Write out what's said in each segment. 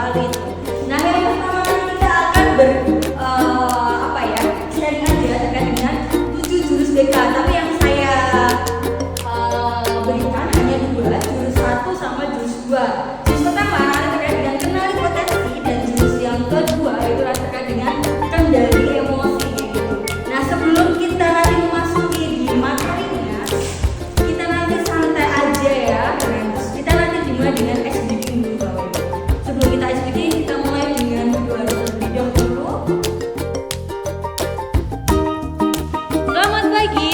hal itu. Nah, yang pertama kita akan sharing aja terkait dengan 7 jurus BK. Tapi yang saya berikan hanya 2, jurus 1 sama jurus 2. Jurus pertama adalah terkait dengan kenali potensi, dan jurus yang kedua itu adalah terkait dengan kendali emosi gitu. Nah, sebelum kita nanti memasuki di materinya, kita nanti santai aja ya. Kita nanti dimulai dengan ice breaking dulu Bapak Ibu. Sebelum kita ice breaking, kita mulai dengan dua terlebih dahulu. Selamat pagi.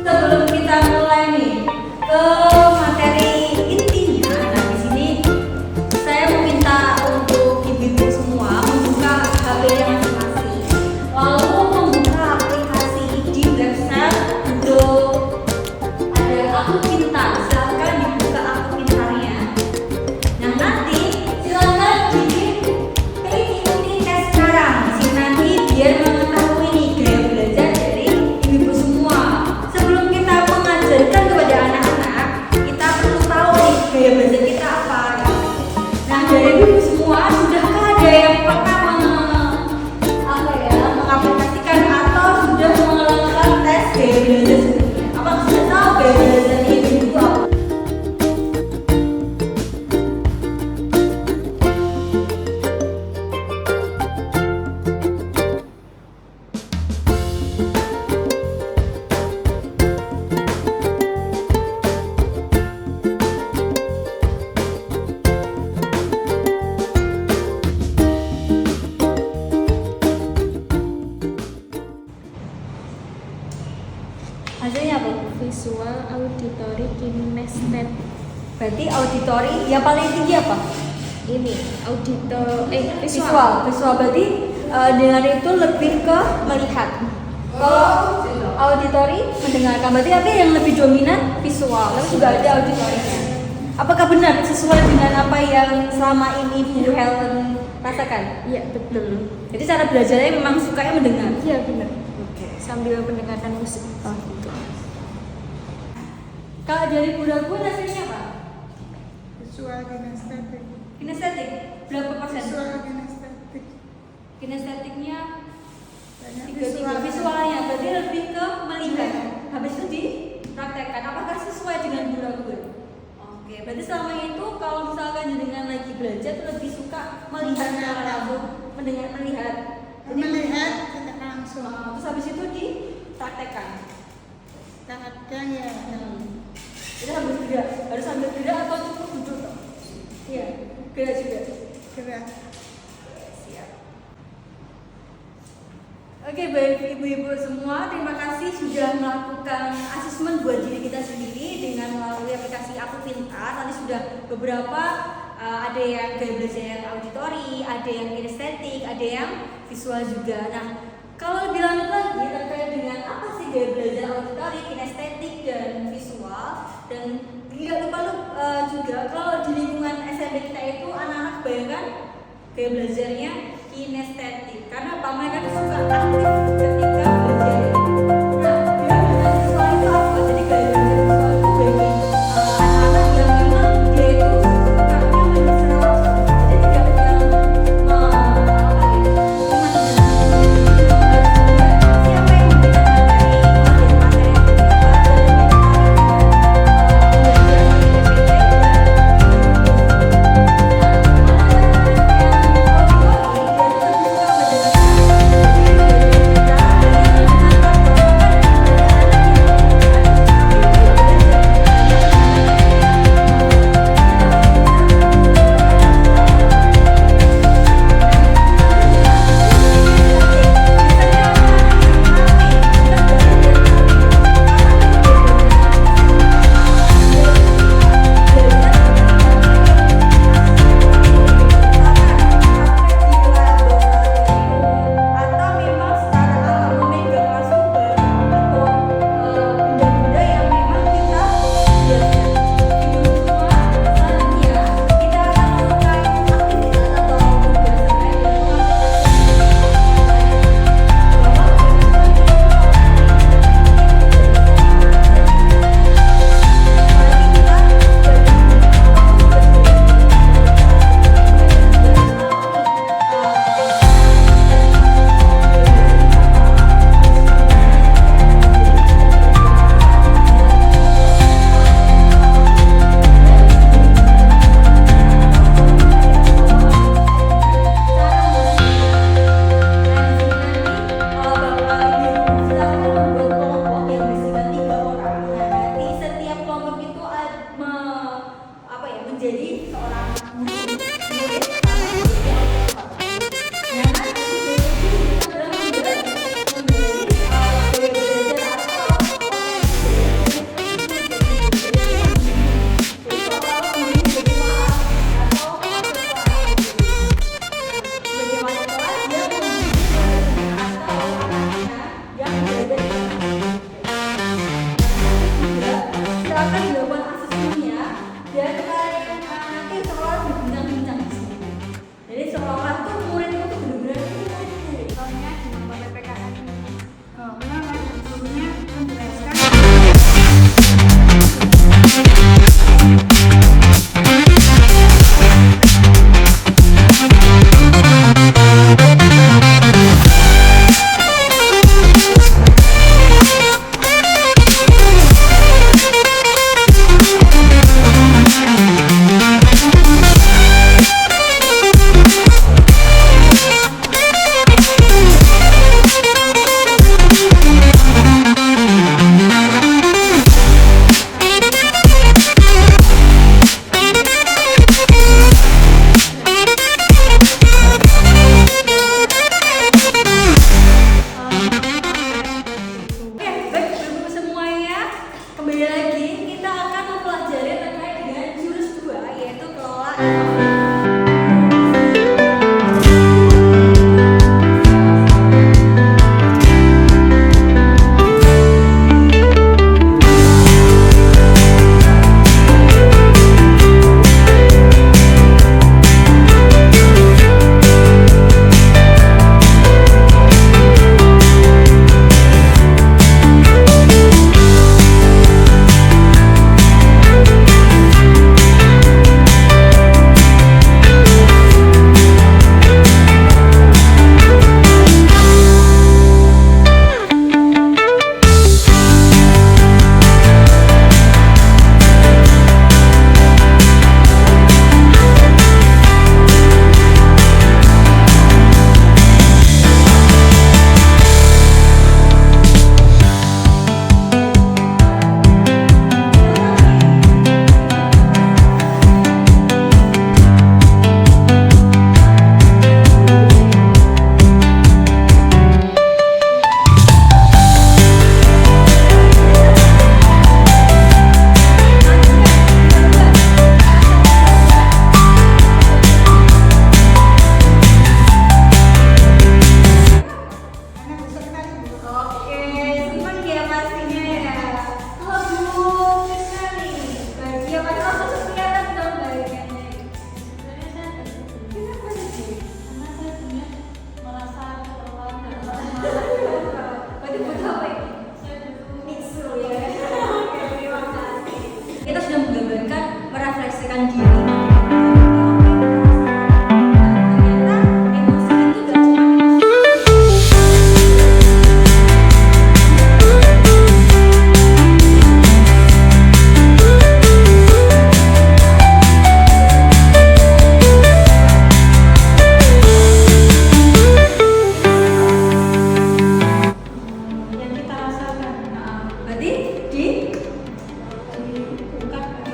Sebelum kita mulai nih ke materi intinya, nah di sini saya meminta untuk ibu-ibu semua membuka HP yang masing-masing, lalu membuka aplikasi di website untuk ada akun pintar. Silakan dibuka akun pintarnya. Nah, nanti silakan ikuti tes sekarang. Di sini nanti biar mengetahui nih gaya belajar dari ibu-ibu semua. Sebelum kita mengajarkan kepada anak-anak, kita perlu tahu nih gaya belajar kita apa. Nah, dari ibu semua, sudahkah ada yang pernah mengaplikasikan atau sudah melakukan tes gaya belajar sebelumnya? Apakah sudah tahu gaya belajar ibu apa? Hasilnya apa? Visual, auditory, kinestetik. Berarti auditori yang paling tinggi apa? Ini Visual berarti dengan itu lebih ke melihat. Kalau auditori mendengarkan, berarti apa yang lebih dominan? Visual. Tapi juga ada auditorinya. Apakah benar sesuai dengan apa yang selama ini Bu Helen rasakan? Iya, betul. Jadi cara belajarnya memang sukanya mendengar. Iya, benar. Sambil mendengarkan musik. Oh, gitu. Kalau dari Bu Ragu hasilnya apa? Visual kinestetik. Kinestetik berapa persen? Visual kinestetik. Kinestetiknya Banyak 3 visualnya berarti lebih ke melihat. Habis itu dipraktekkan. Apakah sesuai dengan Bu Ragu? Oke, berarti selama itu kalau misalkan dengan lagi belajar tuh lebih suka melihat secara langsung, mendengar melihat. Jadi melihat secara langsung. terus habis itu dipraktekkan. Kadang ya. Jadi harus sambil gerak atau cukup duduk toh? Iya, gerak juga. Gerak. Siap. Oke, baik ibu-ibu semua, terima kasih sudah melakukan asesmen buat diri kita sendiri dengan melalui aplikasi Aku Pintar. Tadi sudah beberapa ada yang gaya belajar yang auditori, ada yang kinestetik, ada yang visual juga. Nah, kalau lebih lanjut lagi terkait dengan apa sih gaya belajar auditori, kinestetik, dan visual, dan tidak lupa juga kalau di lingkungan SMP kita itu anak-anak bayangkan gaya belajarnya kinestetik karena apa? Mereka tuh suka aktif ketika belajar. Nah, gaya belajar visual itu apa? Jadi gaya belajar visual itu bagi anak-anak yang memang dia itu sukanya melihat secara langsung. Jadi tidak yang siapa yang memberikan materi yang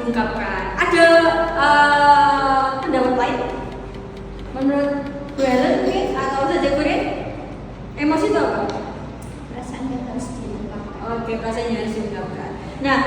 diungkapkan. Ada pendapat lain? Menurut Bu Helen mungkin atau saja Kurin? Emosi itu apa? Perasaan yang harus diungkapkan. Oke, rasanya harus diungkapkan. Nah,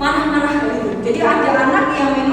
marah-marah gitu. Jadi ada anak yang memang